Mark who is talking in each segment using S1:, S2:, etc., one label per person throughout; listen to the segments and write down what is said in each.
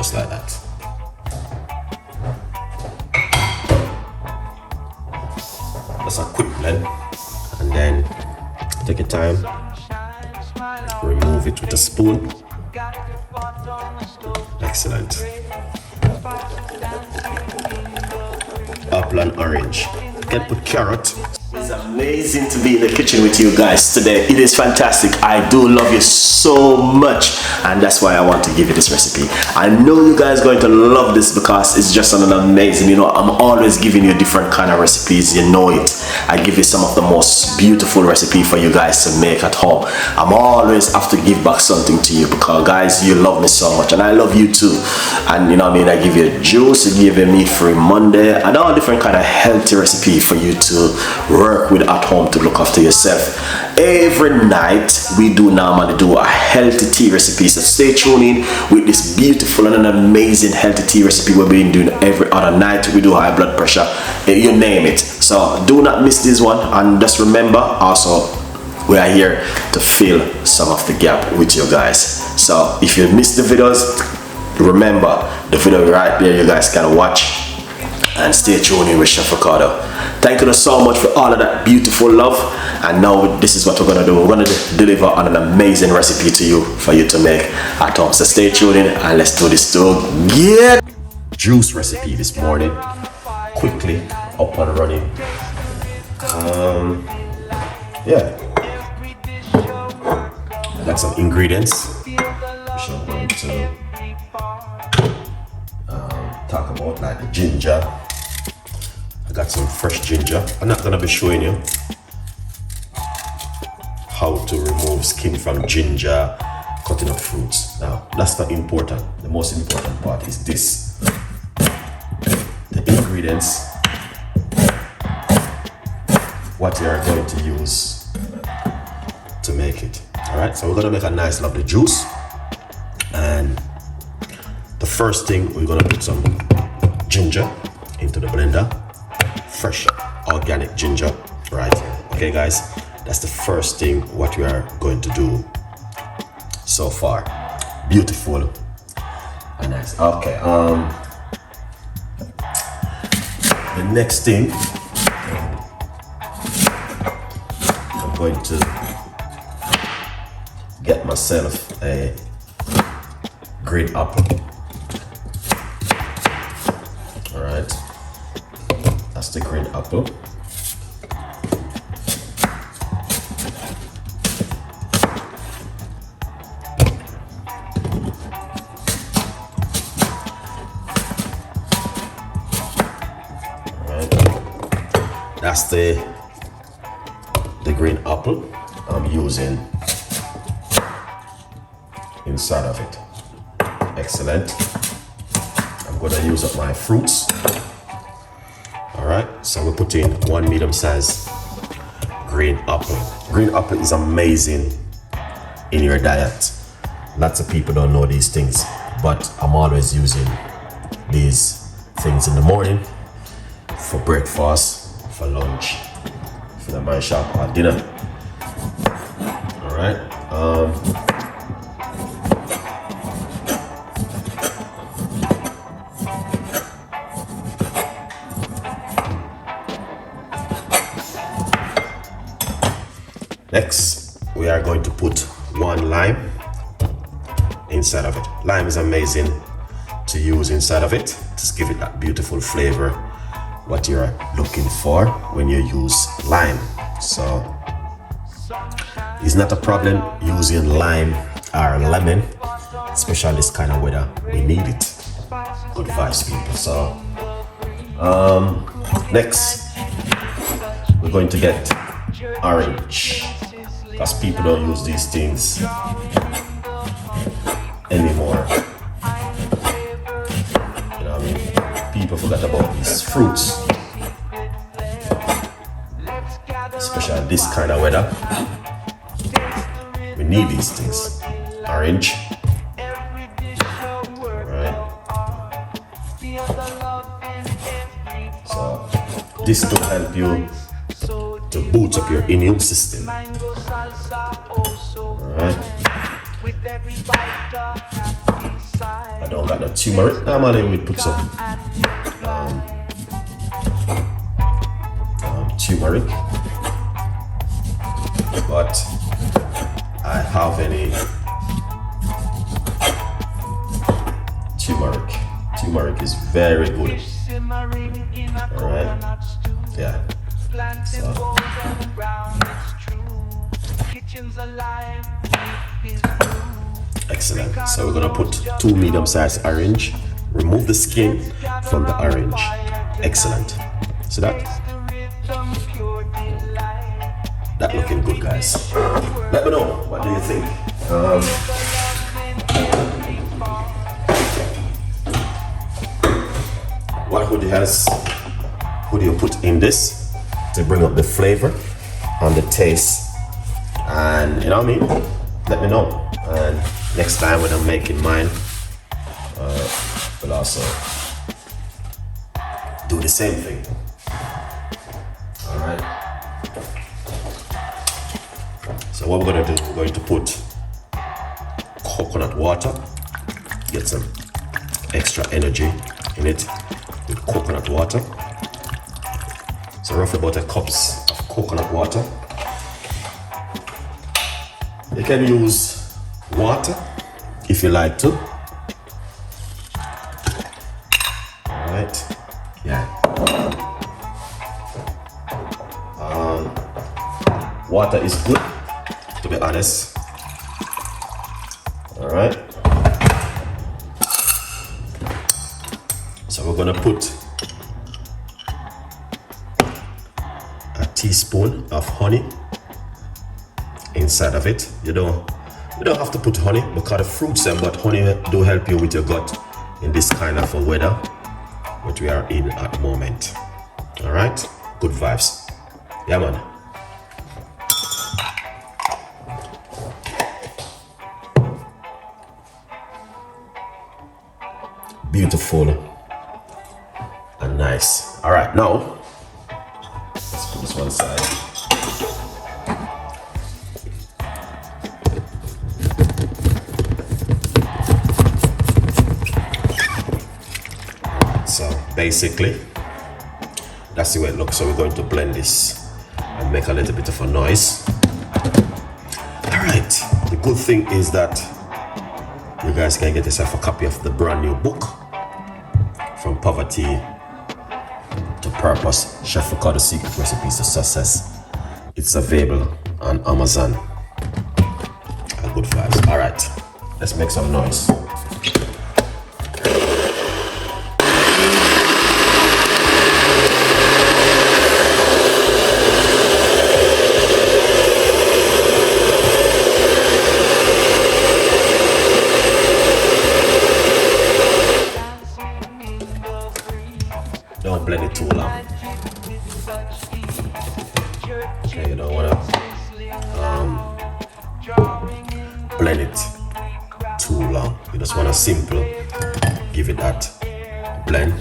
S1: just like that. That's a quick blend, and then take your time, remove it with a spoon. Excellent. Apple and orange. Can put carrot. It's amazing to be in the kitchen with you guys today. It is fantastic. I do love you so much, and that's why I want to give you this recipe. I know you guys are going to love this because it's just an amazing, you know, I'm always giving you different kind of recipes, you know it. I give you some of the most beautiful recipe for you guys to make at home. I'm always have to give back something to you because guys, you love me so much and I love you too. And you know what I mean, I give you juice, I give you meat-free Monday, and all different kind of healthy recipe for you to work with at home to look after yourself. Every night we do normally do a healthy tea recipe, so stay tuned in with this beautiful and an amazing healthy tea recipe we've been doing every other night. We do high blood pressure, you name it. So do not miss this one, and just remember also we are here to fill some of the gap with you guys. So if you missed the videos, remember the video right there, you guys can watch, and stay tuned in with Chef Ricardo. Thank you so much for all of that beautiful love, and now this is what we're gonna do. We're gonna deliver on an amazing recipe to you for you to make at home. So stay tuned in and let's do this together. Juice recipe this morning, quickly up and running. Yeah, I got some ingredients which I'm going to talk about, like the ginger. I got some fresh ginger. I'm not gonna be showing you how to remove skin from ginger, cutting up fruits. Now, that's not important. The most important part is this. The ingredients, what you are going to use to make it. All right, so we're gonna make a nice lovely juice. And the first thing, we're gonna put some ginger into the blender. Fresh organic ginger right here. Okay guys, that's the first thing what we are going to do so far. Beautiful and nice. Okay, the next thing, I'm going to get myself a green apple. All right, that's the green apple. That's the green apple I'm using inside of it. Excellent. I'm going to use up my fruits. All right, so we're putting one medium-sized green apple. Green apple is amazing in your diet. Lots of people don't know these things, but I'm always using these things in the morning, for breakfast, for lunch, for the my shop or dinner. All right. Next, we are going to put one lime inside of it. Lime is amazing to use inside of it. Just give it that beautiful flavor what you're looking for when you use lime. So it's not a problem using lime or lemon, especially this kind of weather. We need it. Good vibes, people. So next we're going to get orange, because people don't use these things anymore. You know what I mean? People forgot about these fruits, especially this kind of weather. We need these things. Orange. Alright. So this will help you to boost up your immune system. Alright. I don't got no turmeric. Normally we put some turmeric, but I have any turmeric. Turmeric is very good. All right, yeah. So. Excellent. So we're gonna put 2 medium-sized orange. Remove the skin from the orange. Excellent. So that looking good, guys. Let me know, what do you think? What hoodie you put in this to bring up the flavor and the taste, and you know what I mean? Let me know, and next time when I'm making mine, we'll also do the same thing. All right. So what we're gonna do, we're going to put coconut water, get some extra energy in it with coconut water. So roughly about 1 cup of coconut water. You can use water if you like to. All right, yeah. Water is good, to be honest. All right. So we're gonna put a teaspoon of honey inside of it. You don't have to put honey because the fruits them, but honey do help you with your gut in this kind of a weather which we are in at the moment. All right, good vibes. Yeah, man. Beautiful and nice. All right, now let's put this one side. So basically, that's the way it looks. So we're going to blend this and make a little bit of a noise. All right, the good thing is that you guys can get yourself a copy of the brand new book, From Poverty to Purpose, Chef Ricardo Secret Recipes to Success. It's available on Amazon. Good vibes. All right, let's make some noise. Don't blend it too long. Okay, you don't wanna blend it too long. You just wanna simple give it that blend.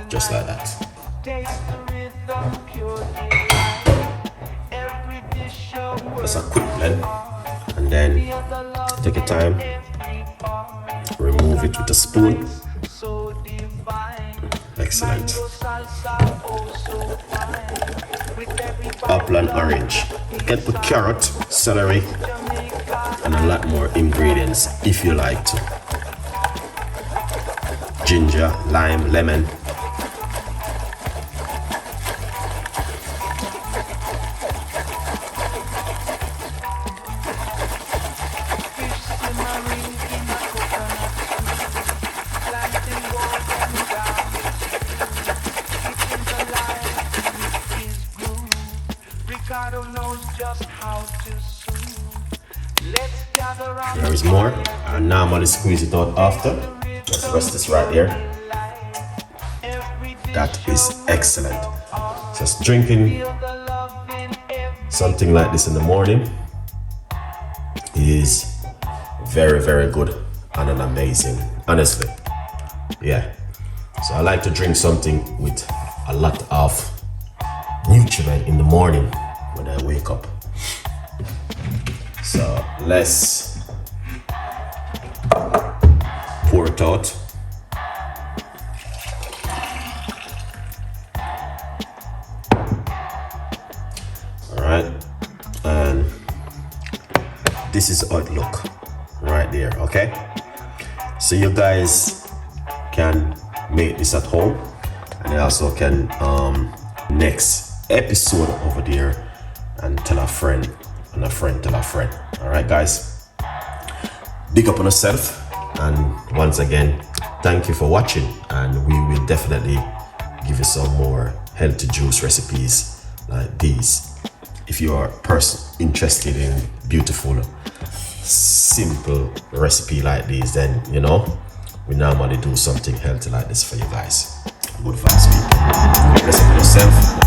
S1: Just like that. Just a quick blend, and then take your time. Remove it with a spoon. Excellent. Apple and orange. You can put carrot, celery, and a lot more ingredients if you like to. Ginger, lime, lemon. There is more. I normally squeeze it out after. Let's rest this right here. That is excellent. Just drinking something like this in the morning is very, very good and an amazing, honestly. Yeah. So I like to drink something with a lot of literally in the morning when I wake up. So let's pour it out. All right, and this is how it look right there. Okay, so you guys can make this at home, and you also can next episode over there and tell a friend, and a friend tell a friend. All right, guys, big up on yourself, and once again, thank you for watching, and we will definitely give you some more healthy juice recipes like these. If you are a person interested in beautiful, simple recipe like these, then you know we normally do something healthy like this for you guys. Good vibes, people. Listen to yourself.